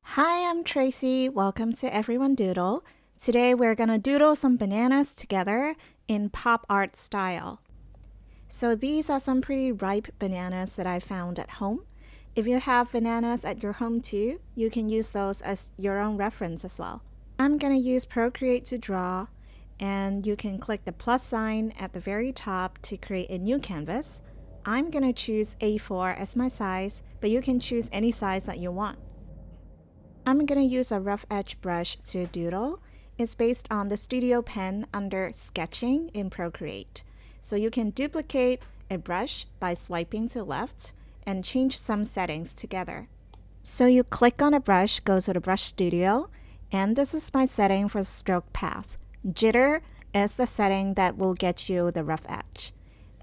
Hi, I'm Tracy. Welcome to Everyone Doodle. Today we're gonna doodle some bananas together in pop art style. So these are some pretty ripe bananas that I found at home. If you have bananas at your home too, you can use those as your own reference as well. I'm gonna use Procreate to draw, and you can click the plus sign at the very top to create a new canvas. I'm gonna choose A4 as my size, but you can choose any size that you want. I'm going to use a rough edge brush to doodle. It's based on the studio pen under sketching in Procreate. So you can duplicate a brush by swiping to left and change some settings together. So you click on a brush, go to the brush studio, and this is my setting for stroke path. Jitter is the setting that will get you the rough edge.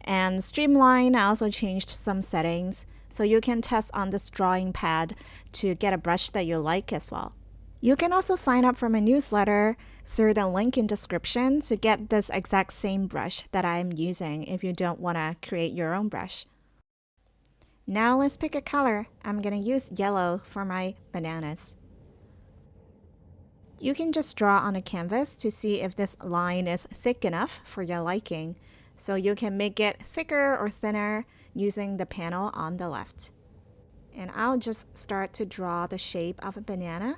And streamline, I also changed some settings, so you can test on this drawing pad to get a brush that you like as well. You can also sign up for my newsletter through the link in description to get this exact same brush that I'm using if you don't want to create your own brush. Now let's pick a color. I'm going to use yellow for my bananas. You can just draw on a canvas to see if this line is thick enough for your liking. So you can make it thicker or thinner using the panel on the left. And I'll just start to draw the shape of a banana.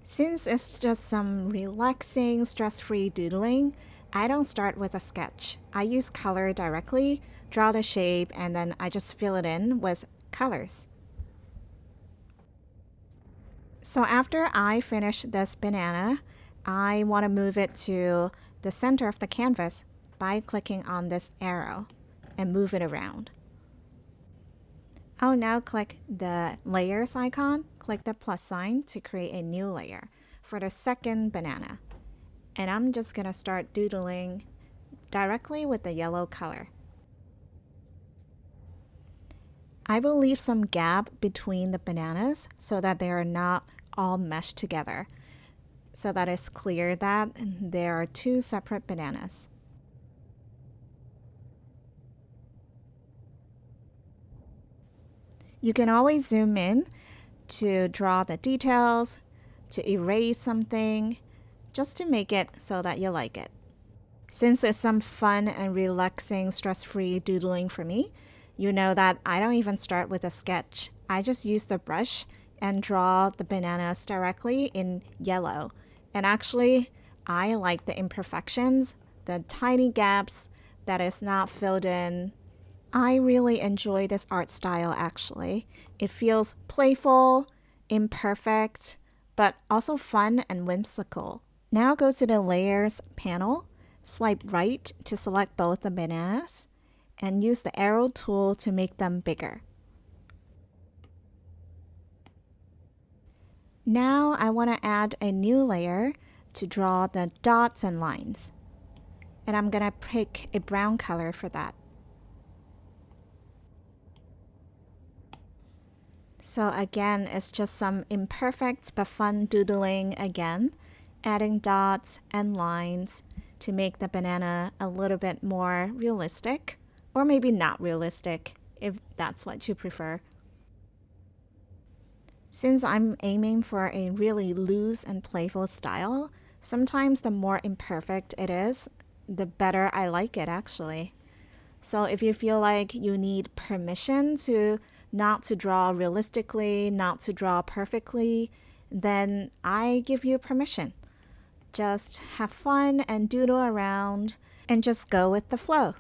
Since it's just some relaxing, stress-free doodling, I don't start with a sketch. I use color directly, draw the shape, and then I just fill it in with colors. So after I finish this banana, I want to move it to the center of the canvas by clicking on this arrow and move it around. I'll now click the layers icon, click the plus sign to create a new layer for the second banana. And I'm just going to start doodling directly with the yellow color. I will leave some gap between the bananas so that they are not all meshed together, so that it's clear that there are two separate bananas. You can always zoom in to draw the details, to erase something, just to make it so that you like it. Since it's some fun and relaxing, stress-free doodling for me, you know that I don't even start with a sketch. I just use the brush and draw the bananas directly in yellow. And actually, I like the imperfections, the tiny gaps that is not filled in. I really enjoy this art style actually. It feels playful, imperfect, but also fun and whimsical. Now go to the Layers panel, swipe right to select both the bananas, and use the arrow tool to make them bigger. Now I want to add a new layer to draw the dots and lines. And I'm going to pick a brown color for that. So again, it's just some imperfect but fun doodling again, adding dots and lines to make the banana a little bit more realistic, or maybe not realistic if that's what you prefer. Since I'm aiming for a really loose and playful style, sometimes the more imperfect it is, the better I like it actually. So if you feel like you need permission to not to draw realistically, not to draw perfectly, then I give you permission. Just have fun and doodle around and just go with the flow.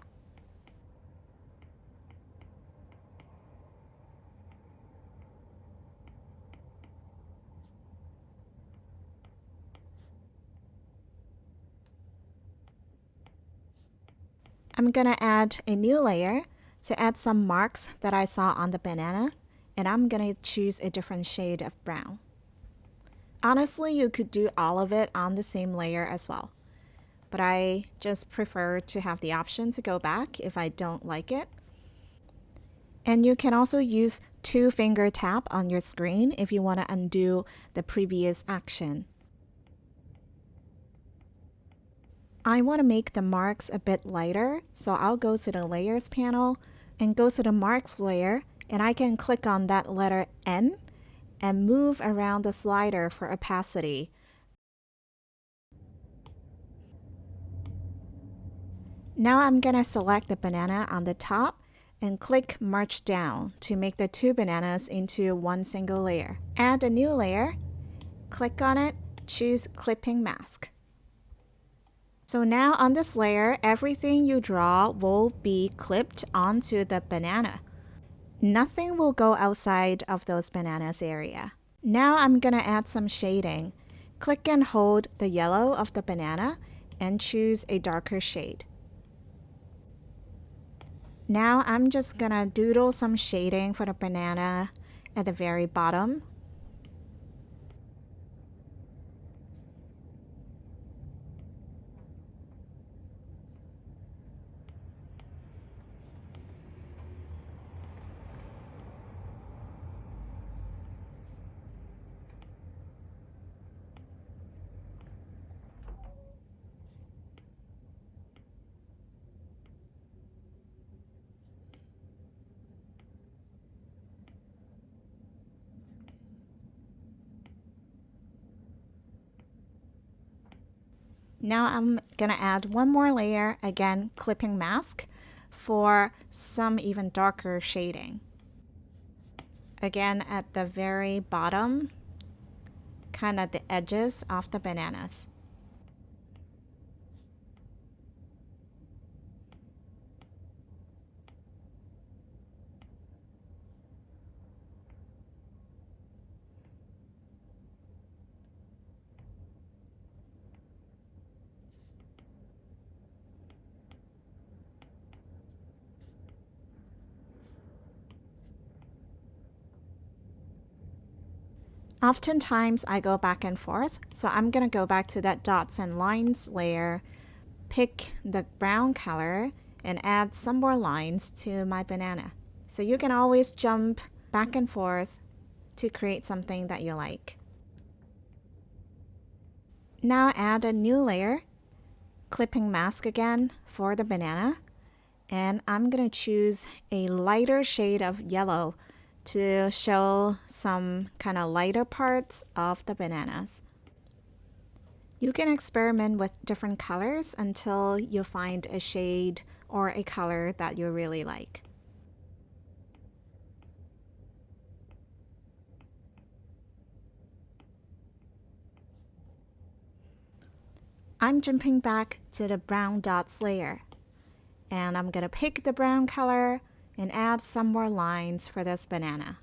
I'm gonna add a new layer to add some marks that I saw on the banana, and I'm gonna choose a different shade of brown. Honestly, you could do all of it on the same layer as well, but I just prefer to have the option to go back if I don't like it. And you can also use 2-finger tap on your screen if you want to undo the previous action. I want to make the marks a bit lighter, so I'll go to the Layers panel and go to the Marks layer And I can click on that letter N and move around the slider for opacity. Now I'm gonna select the banana on the top and click Merge Down to make the two bananas into one single layer. Add a new layer, click on it, choose Clipping Mask. So now on this layer, everything you draw will be clipped onto the banana. Nothing will go outside of those bananas area. Now I'm gonna add some shading. Click and hold the yellow of the banana and choose a darker shade. Now I'm just gonna doodle some shading for the banana at the very bottom. Now I'm gonna add one more layer, again clipping mask, for some even darker shading. Again at the very bottom, kind of the edges of the bananas. Oftentimes I go back and forth, so I'm gonna go back to that dots and lines layer, pick the brown color, and add some more lines to my banana. So you can always jump back and forth to create something that you like. Now add a new layer, clipping mask again for the banana, and I'm gonna choose a lighter shade of yellow to show some kind of lighter parts of the bananas. You can experiment with different colors until you find a shade or a color that you really like. I'm jumping back to the brown dots layer, and I'm gonna pick the brown color and add some more lines for this banana.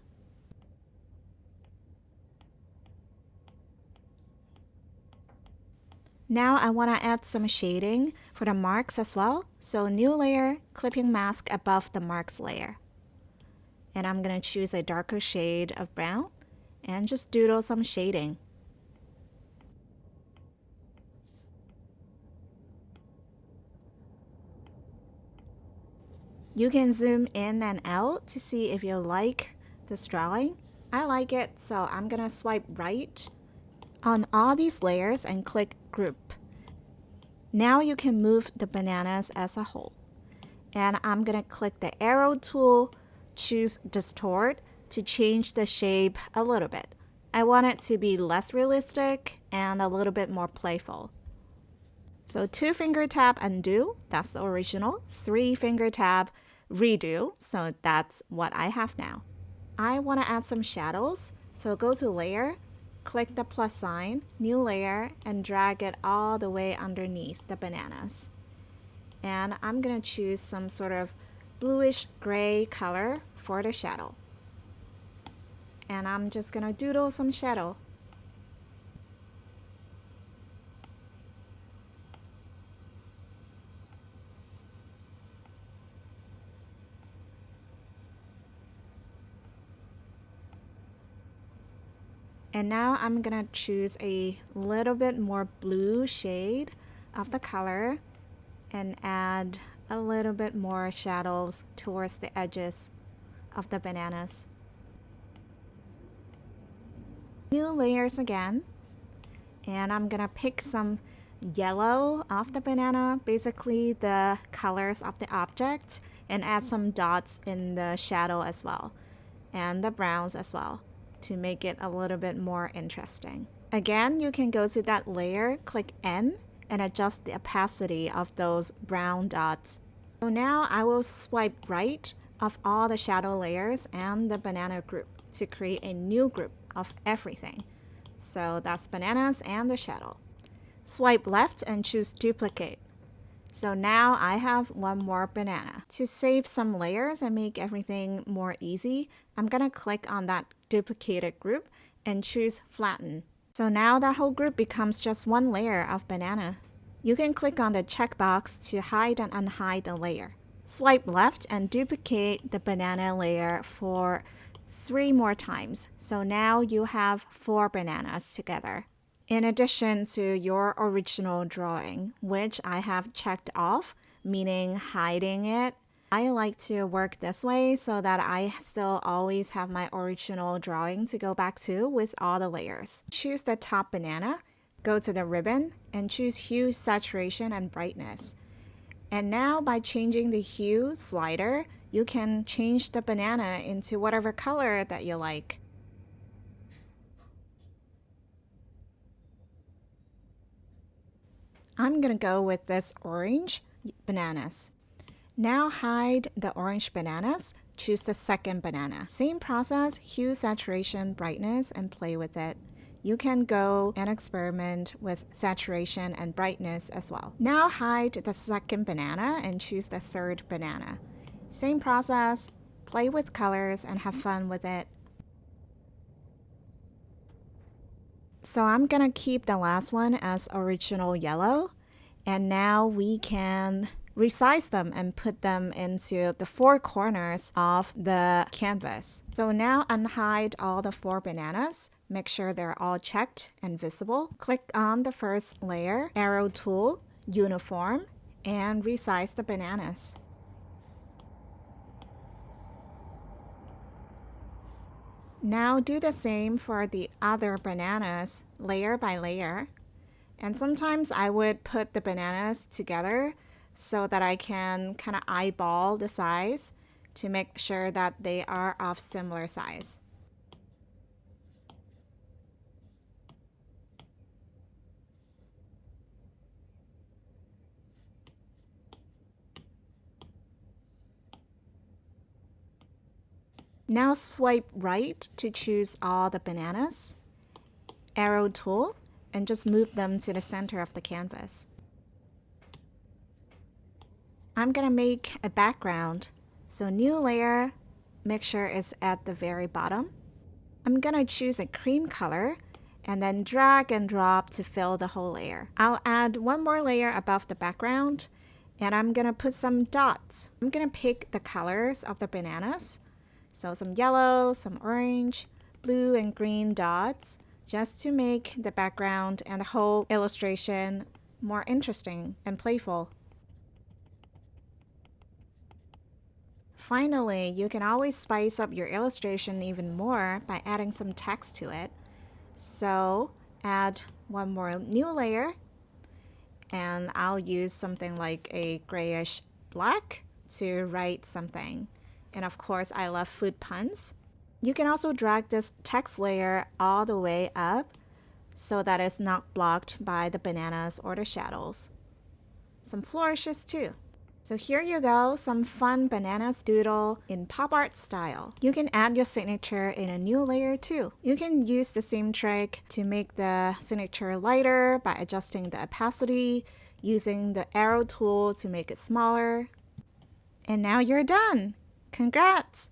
Now I want to add some shading for the marks as well. So new layer, clipping mask above the marks layer. And I'm going to choose a darker shade of brown and just doodle some shading. You can zoom in and out to see if you like this drawing. I like it, so I'm gonna swipe right on all these layers and click Group. Now you can move the bananas as a whole. And I'm gonna click the arrow tool, choose Distort to change the shape a little bit. I want it to be less realistic and a little bit more playful. So 2-finger tap undo, that's the original. 3-finger tap redo, so that's what I have now. I want to add some shadows, so go to layer, click the plus sign, new layer, and drag it all the way underneath the bananas. And I'm going to choose some sort of bluish gray color for the shadow. And I'm just going to doodle some shadow. And now I'm gonna choose a little bit more blue shade of the color and add a little bit more shadows towards the edges of the bananas. New layers again, and I'm gonna pick some yellow off the banana, basically the colors of the object, and add some dots in the shadow as well. and the browns as well to make it a little bit more interesting. Again, you can go to that layer, click N, and adjust the opacity of those brown dots. So now I will swipe right of all the shadow layers and the banana group to create a new group of everything. So that's bananas and the shadow. Swipe left and choose duplicate. So now I have one more banana. To save some layers and make everything more easy, I'm gonna click on that duplicated group and choose flatten. So now that whole group becomes just one layer of banana. You can click on the checkbox to hide and unhide the layer. Swipe left and duplicate the banana layer for 3 more times. So now you have 4 bananas together. In addition to your original drawing, which I have checked off, meaning hiding it, I like to work this way so that I still always have my original drawing to go back to with all the layers. Choose the top banana, go to the ribbon, and choose hue, saturation, and brightness. And now by changing the hue slider, you can change the banana into whatever color that you like. I'm gonna go with this orange bananas. Now hide the orange bananas, choose the second banana. Same process, hue, saturation, brightness, and play with it. You can go and experiment with saturation and brightness as well. Now hide the second banana and choose the third banana. Same process, play with colors and have fun with it. So I'm gonna keep the last one as original yellow, and now we can resize them and put them into the 4 corners of the canvas. So now unhide all the 4 bananas. Make sure they're all checked and visible. Click on the first layer, arrow tool, uniform, and resize the bananas. Now do the same for the other bananas, layer by layer. And sometimes I would put the bananas together so that I can kind of eyeball the size to make sure that they are of similar size. Now swipe right to choose all the bananas, arrow tool, and just move them to the center of the canvas. I'm gonna make a background. So new layer, make sure it's at the very bottom. I'm gonna choose a cream color and then drag and drop to fill the whole layer. I'll add one more layer above the background and I'm gonna put some dots. I'm gonna pick the colors of the bananas. So some yellow, some orange, blue, and green dots just to make the background and the whole illustration more interesting and playful. Finally, you can always spice up your illustration even more by adding some text to it. So add one more new layer and I'll use something like a grayish black to write something. And of course, I love food puns. You can also drag this text layer all the way up so that it's not blocked by the bananas or the shadows. Some flourishes too. So here you go, some fun bananas doodle in pop art style. You can add your signature in a new layer too. You can use the same trick to make the signature lighter by adjusting the opacity, using the arrow tool to make it smaller. And now you're done! Congrats!